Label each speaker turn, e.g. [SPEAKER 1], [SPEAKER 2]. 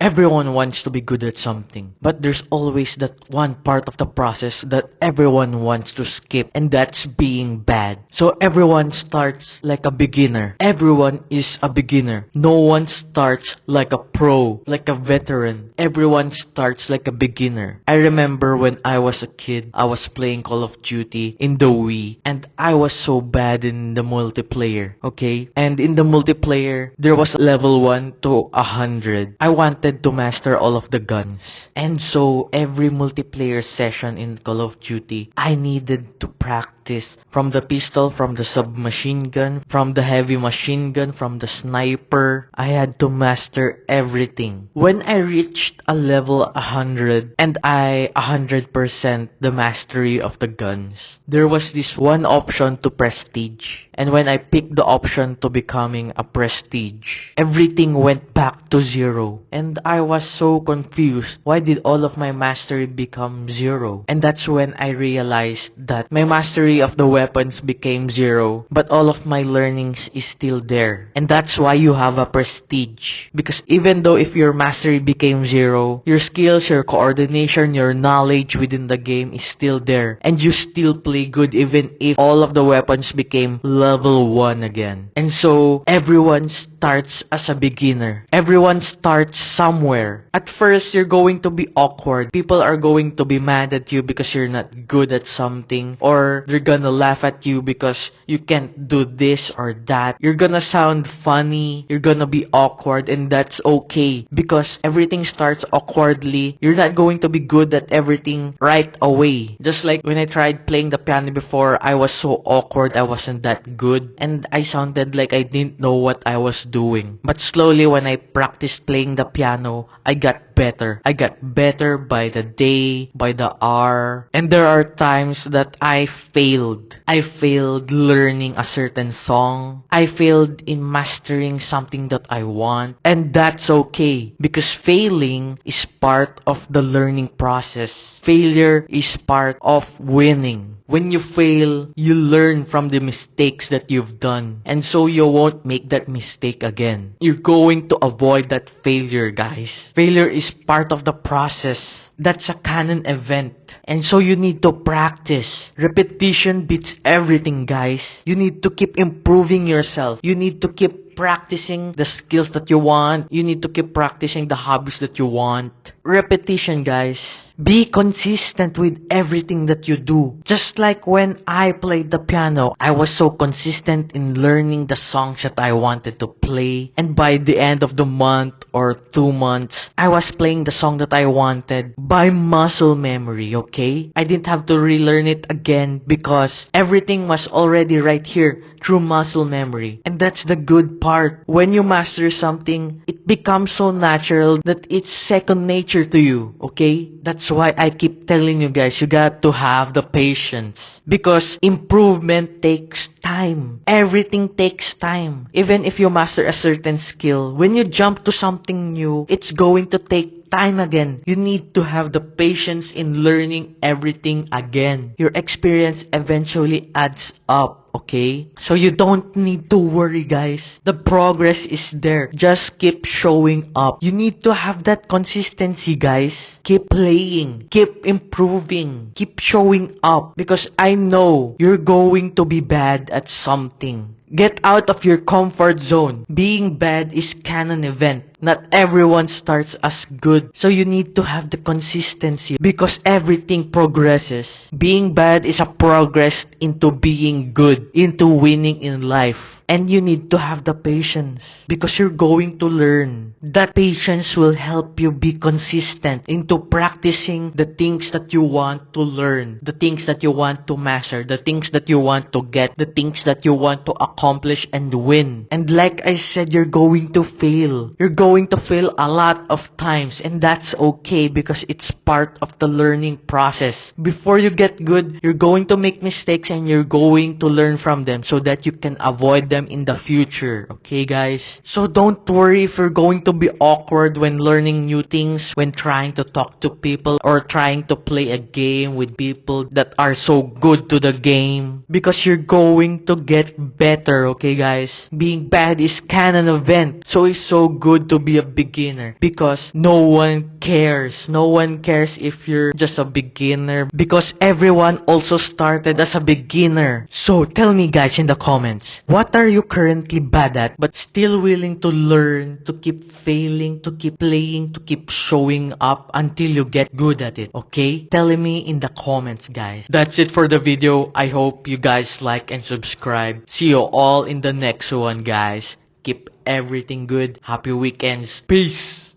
[SPEAKER 1] Everyone wants to be good at something, but there's always that one part of the process that everyone wants to skip, and that's being bad. So everyone starts like a beginner. Everyone is a beginner. No one starts like a pro, like a veteran. Everyone starts like a beginner. I remember when I was a kid, I was playing Call of Duty in the Wii, and I was so bad in the multiplayer, okay? And in the multiplayer, there was level 1 to 100. I wanted to master all of the guns. And so, every multiplayer session in Call of Duty, I needed to practice from the pistol, from the submachine gun, from the heavy machine gun, from the sniper. I had to master everything. When I reached a level 100 and I 100% the mastery of the guns, there was this one option to prestige. And when I picked the option to becoming a prestige, everything went back to 0. And I was so confused. Why did all of my mastery become 0? And that's when I realized that my mastery of the weapons became 0, but all of my learnings is still there. And that's why you have a prestige. Because even though if your mastery became 0, your skills, your coordination, your knowledge within the game is still there. And you still play good even if all of the weapons became level 1 again. And so, everyone starts as a beginner. Everyone starts somewhere. At first, you're going to be awkward. People are going to be mad at you because you're not good at something. Or they're gonna laugh at you because you can't do this or that. You're gonna sound funny. You're gonna be awkward, and that's okay. Because everything starts awkwardly. You're not going to be good at everything right away. Just like when I tried playing the piano before, I was so awkward. I wasn't that good. And I sounded like I didn't know what I was doing. But slowly when I practiced playing the piano, I got better. I got better by the day, by the hour. And there are times that I failed. I failed learning a certain song. I failed in mastering something that I want. And that's okay. Because failing is part of the learning process. Failure is part of winning. When you fail, you learn from the mistakes that you've done. And so you won't make that mistake again. You're going to avoid that failure, guys. Failure is part of the process. That's a canon event. And so you need to practice. Repetition beats everything, guys. You need to keep improving yourself. You need to keep practicing the skills that you want. You need to keep practicing the hobbies that you want. Repetition, guys. Be consistent with everything that you do. Just like when I played the piano, I was so consistent in learning the songs that I wanted to play. And by the end of the month or 2 months, I was playing the song that I wanted by muscle memory, okay? I didn't have to relearn it again because everything was already right here through muscle memory. And that's the good part. When you master something, it becomes so natural that it's second nature to you, okay? That's why I keep telling you guys, you got to have the patience. Because improvement takes time. Everything takes time. Even if you master a certain skill, when you jump to something new, it's going to take time again. You need to have the patience in learning everything again. Your experience eventually adds up. Okay? So you don't need to worry, guys. The progress is there. Just keep showing up. You need to have that consistency, guys. Keep playing. Keep improving. Keep showing up. Because I know you're going to be bad at something. Get out of your comfort zone. Being bad is canon event. Not everyone starts as good. So you need to have the consistency because everything progresses. Being bad is a progress into being good, into winning in life. And you need to have the patience because you're going to learn. That patience will help you be consistent into practicing the things that you want to learn, the things that you want to master, the things that you want to get, the things that you want to accomplish and win. And like I said, you're going to fail. You're going to fail a lot of times, and that's okay because it's part of the learning process. Before you get good, you're going to make mistakes and you're going to learn from them so that you can avoid them them in the future. Okay, guys? So don't worry if you're going to be awkward when learning new things, when trying to talk to people, or trying to play a game with people that are so good to the game. Because you're going to get better, okay, guys? Being bad is kind of an event. So it's so good to be a beginner. Because no one cares. No one cares if you're just a beginner. Because everyone also started as a beginner. So tell me, guys, in the comments, what are you currently bad at but still willing to learn, to keep failing, to keep playing, to keep showing up until you get good at it, okay? Tell me in the comments, guys. That's it for the video. I hope you guys like and subscribe. See you all in the next one, guys. Keep everything good. Happy weekends. Peace.